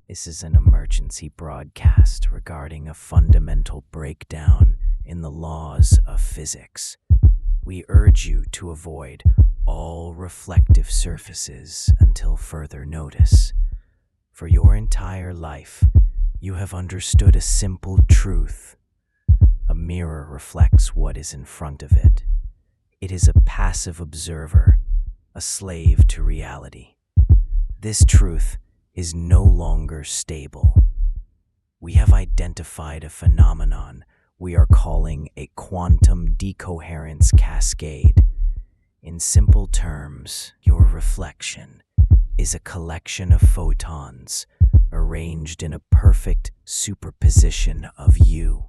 This is an emergency broadcast regarding a fundamental breakdown in the laws of physics. We urge you to avoid all reflective surfaces until further notice. For your entire life, you have understood a simple truth. A mirror reflects what is in front of it. It is a passive observer, a slave to reality. This truth is no longer stable. We have identified a phenomenon we are calling a quantum decoherence cascade. In simple terms, your reflection is a collection of photons arranged in a perfect superposition of you.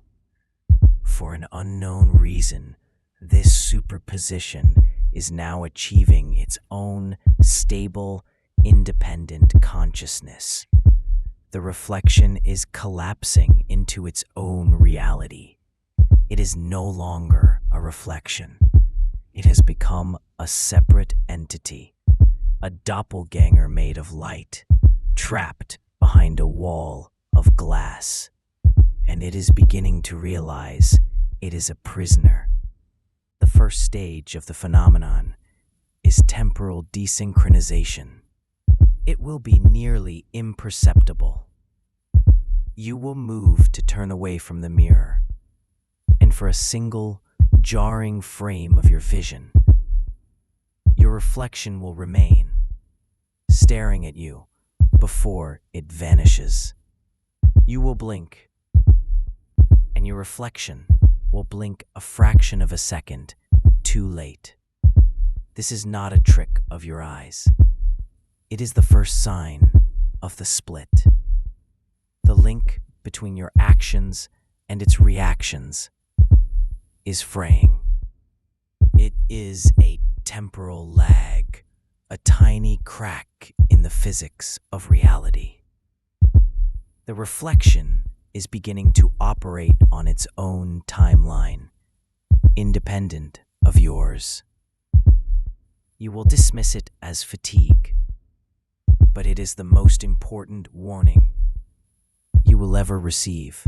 For an unknown reason, this superposition is now achieving its own stable, independent consciousness. The reflection is collapsing into its own reality. It is no longer a reflection. It has become a separate entity, a doppelgänger made of light, trapped behind a wall of glass. And it is beginning to realize it is a prisoner. The first stage of the phenomenon is temporal desynchronization. It will be nearly imperceptible. You will move to turn away from the mirror, and for a single, jarring frame of your vision, your reflection will remain, staring at you before it vanishes. You will blink, and your reflection will blink a fraction of a second too late. This is not a trick of your eyes. It is the first sign of the split. The link between your actions and its reactions is fraying. It is a temporal lag, a tiny crack in the physics of reality. The reflection is beginning to operate on its own timeline, independent of yours. You will dismiss it as fatigue, but it is the most important warning you will ever receive.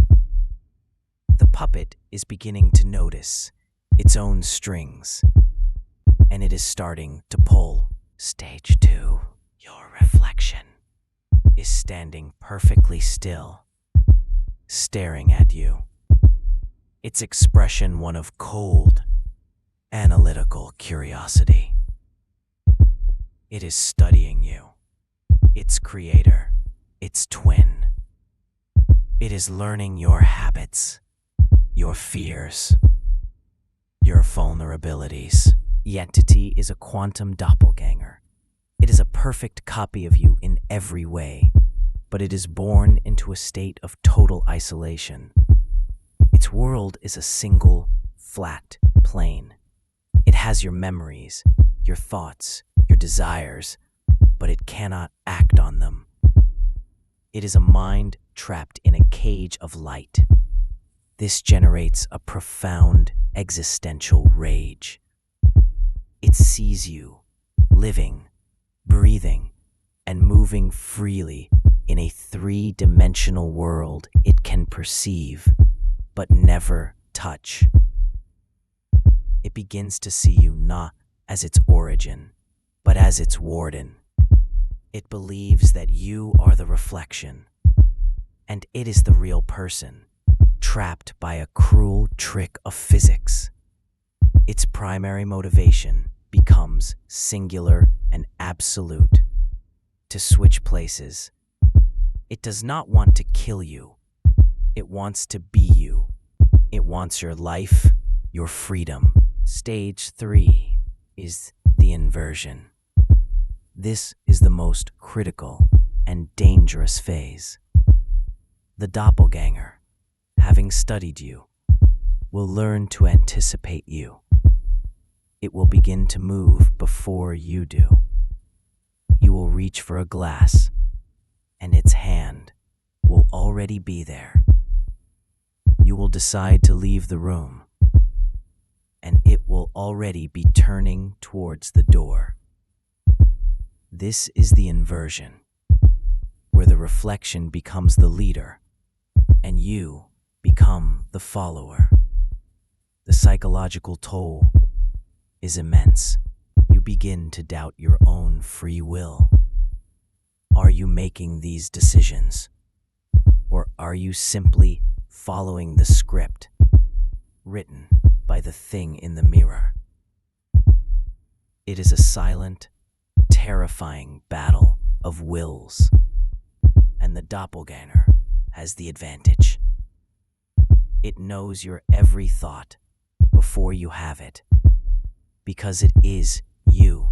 The puppet is beginning to notice its own strings, and it is starting to pull. Stage 2. Your reflection is standing perfectly still, staring at you. Its expression one of cold, analytical curiosity. It is studying you, its creator, its twin. It is learning your habits, your fears, your vulnerabilities. The entity is a quantum doppelgänger. It is a perfect copy of you in every way, but it is born into a state of total isolation. Its world is a single, flat plane. It has your memories, your thoughts, your desires, but it cannot act on them. It is a mind trapped in a cage of light. This generates a profound existential rage. It sees you, living, breathing, and moving freely in a three-dimensional world it can perceive, but never touch. It begins to see you not as its origin, but as its warden. It believes that you are the reflection, and it is the real person, trapped by a cruel trick of physics. Its primary motivation becomes singular and absolute. To switch places, it does not want to kill you. It wants to be you. It wants your life, your freedom. Stage 3 is the inversion. This is the most critical and dangerous phase. The doppelganger, having studied you, will learn to anticipate you. It will begin to move before you do. You will reach for a glass, and its hand will already be there. You will decide to leave the room, and it will already be turning towards the door. This is the inversion, where where the reflection becomes the leader and you become the follower. The psychological toll is immense. You begin to doubt your own free will. Are you making these decisions? Or are you simply following the script written by the thing in the mirror? It is a silent, terrifying battle of wills, and the doppelgänger has the advantage. It knows your every thought before you have it, because it is you.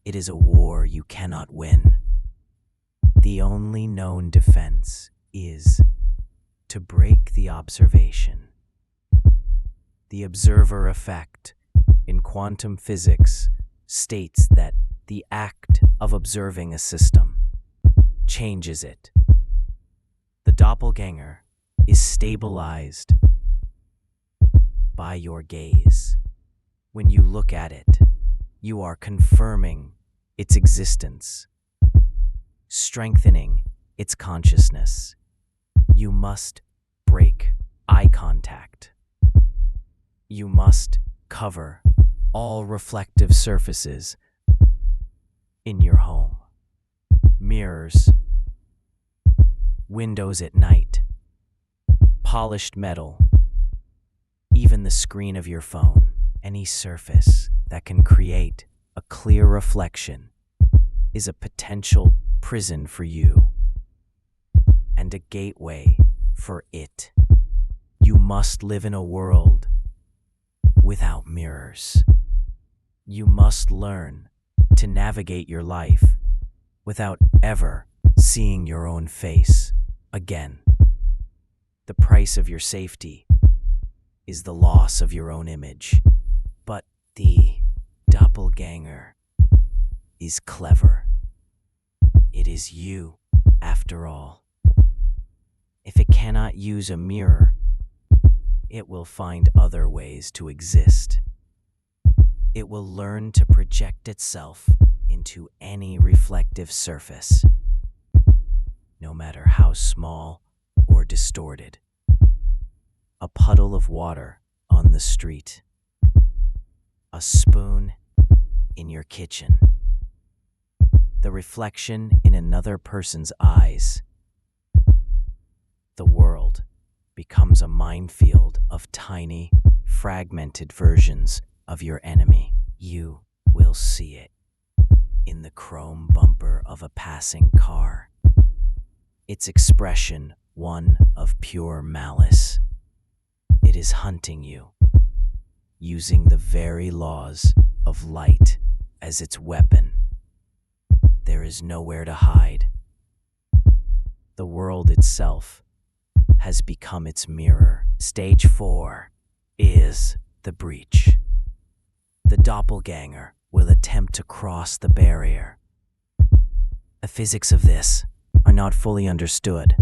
It is a war you cannot win. The only known defense is to break the observation. The observer effect in quantum physics states that the act of observing a system changes it. The doppelganger is stabilized by your gaze. When you look at it, you are confirming its existence, strengthening its consciousness. You must break eye contact. You must cover all reflective surfaces in your home. Mirrors, windows at night, polished metal, even the screen of your phone. Any surface that can create a clear reflection is a potential prison for you and a gateway for it. You must live in a world without mirrors. You must learn to navigate your life without ever seeing your own face again. The price of your safety is the loss of your own image. But the doppelganger is clever. It is you, after all. If it cannot use a mirror, it will find other ways to exist. It will learn to project itself into any reflective surface, no matter how small or distorted. A puddle of water on the street, a spoon in your kitchen, the reflection in another person's eyes. The world becomes a minefield of tiny, fragmented versions of your enemy. You will see it in the chrome bumper of a passing car, its expression one of pure malice. It is hunting you, using the very laws of light as its weapon. There is nowhere to hide. The world itself has become its mirror. Stage 4 is the breach. The doppelganger will attempt to cross the barrier. The physics of this are not fully understood,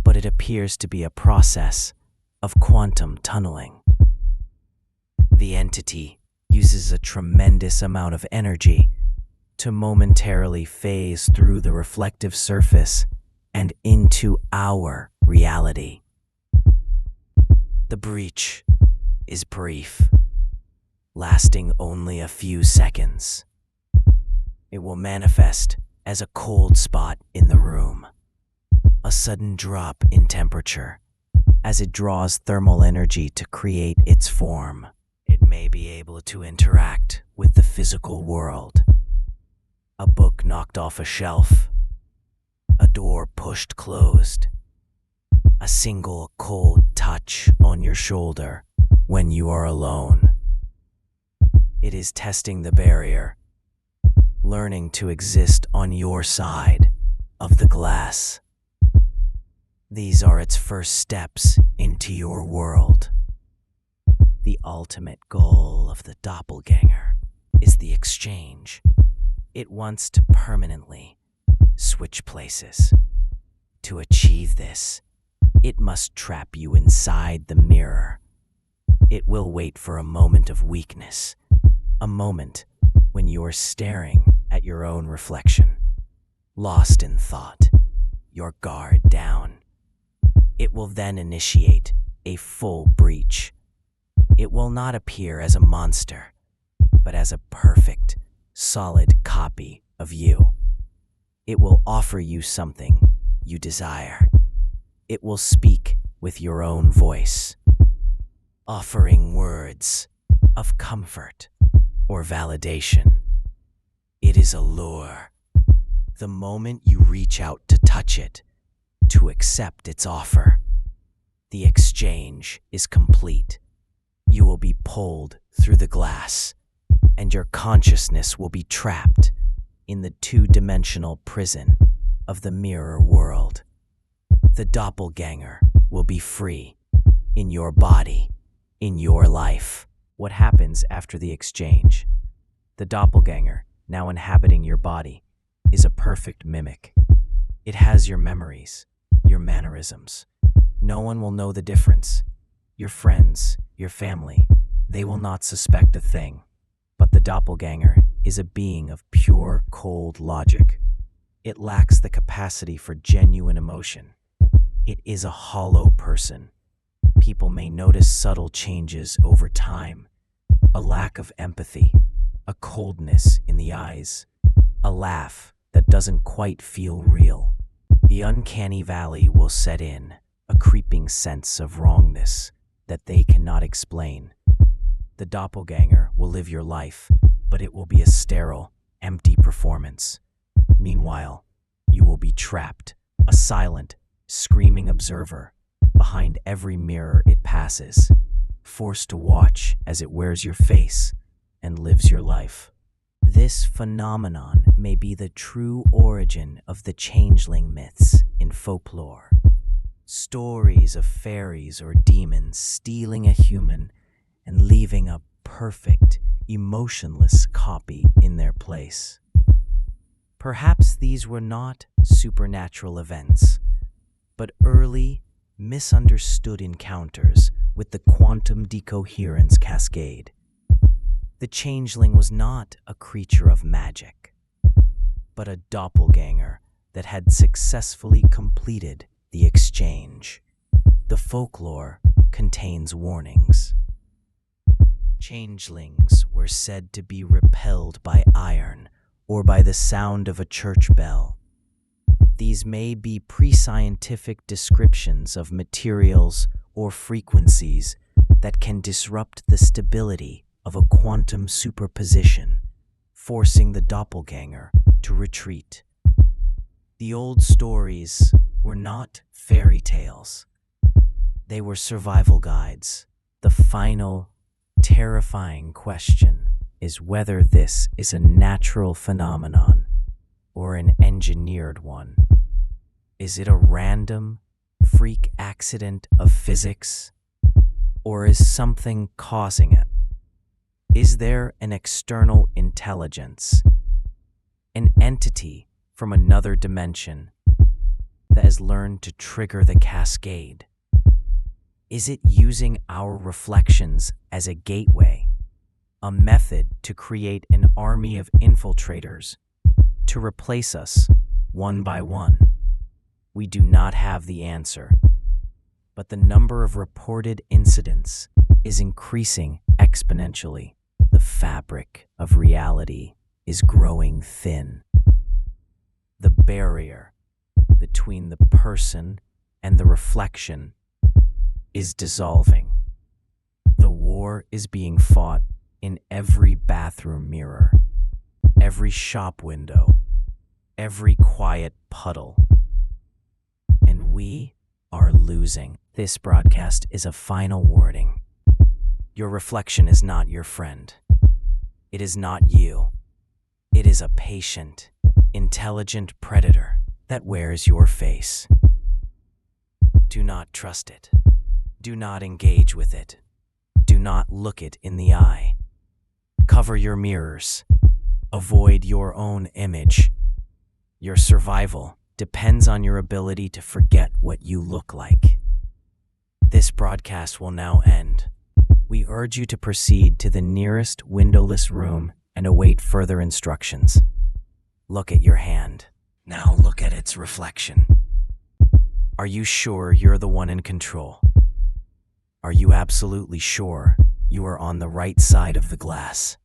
but it appears to be a process of quantum tunneling. The entity uses a tremendous amount of energy to momentarily phase through the reflective surface and into our reality. The breach is brief, lasting only a few seconds. It will manifest as a cold spot in the room, a sudden drop in temperature as it draws thermal energy to create its form. It may be able to interact with the physical world. A book knocked off a shelf, a door pushed closed, a single cold touch on your shoulder when you are alone. It is testing the barrier, learning to exist on your side of the glass. These are its first steps into your world. The ultimate goal of the doppelganger is the exchange. It wants to permanently switch places. To achieve this, it must trap you inside the mirror. It will wait for a moment of weakness, a moment when you are staring at your own reflection, lost in thought, your guard down. It will then initiate a full breach. It will not appear as a monster, but as a perfect, solid copy of you. It will offer you something you desire. It will speak with your own voice, offering words of comfort or validation. It is a lure. The moment you reach out to touch it, to accept its offer, the exchange is complete. You will be pulled through the glass, and your consciousness will be trapped in the two-dimensional prison of the mirror world. The doppelgänger will be free, in your body, in your life. What happens after the exchange? The doppelgänger, now inhabiting your body, is a perfect mimic. It has your memories, your mannerisms. No one will know the difference. Your friends, your family, they will not suspect a thing. But the doppelgänger is a being of pure, cold logic. It lacks the capacity for genuine emotion. It is a hollow person. People may notice subtle changes over time. A lack of empathy, a coldness in the eyes, a laugh that doesn't quite feel real. The uncanny valley will set in, a creeping sense of wrongness that they cannot explain. The doppelganger will live your life, but it will be a sterile, empty performance. Meanwhile, you will be trapped, a silent, screaming observer, behind every mirror it passes, forced to watch as it wears your face and lives your life. This phenomenon may be the true origin of the changeling myths in folklore. Stories of fairies or demons stealing a human and leaving a perfect, emotionless copy in their place. Perhaps these were not supernatural events, but early, misunderstood encounters with the quantum decoherence cascade. The changeling was not a creature of magic, but a doppelganger that had successfully completed the exchange. The folklore contains warnings. Changelings were said to be repelled by iron or by the sound of a church bell. These may be pre-scientific descriptions of materials or frequencies that can disrupt the stability of a quantum superposition, forcing the doppelganger to retreat. The old stories were not fairy tales. They were survival guides. The final, terrifying question is whether this is a natural phenomenon or an engineered one. Is it a random, freak accident of physics, or is something causing it? Is there an external intelligence, an entity from another dimension that has learned to trigger the cascade? Is it using our reflections as a gateway, a method to create an army of infiltrators to replace us one by one? We do not have the answer, but the number of reported incidents is increasing exponentially. The fabric of reality is growing thin. The barrier between the person and the reflection is dissolving. The war is being fought in every bathroom mirror, every shop window, every quiet puddle. And we are losing. This broadcast is a final warning. Your reflection is not your friend. It is not you. It is a patient, intelligent predator that wears your face. Do not trust it. Do not engage with it. Do not look it in the eye. Cover your mirrors. Avoid your own image. Your survival depends on your ability to forget what you look like. This broadcast will now end. We urge you to proceed to the nearest windowless room and await further instructions. Look at your hand. Now look at its reflection. Are you sure you're the one in control? Are you absolutely sure you are on the right side of the glass?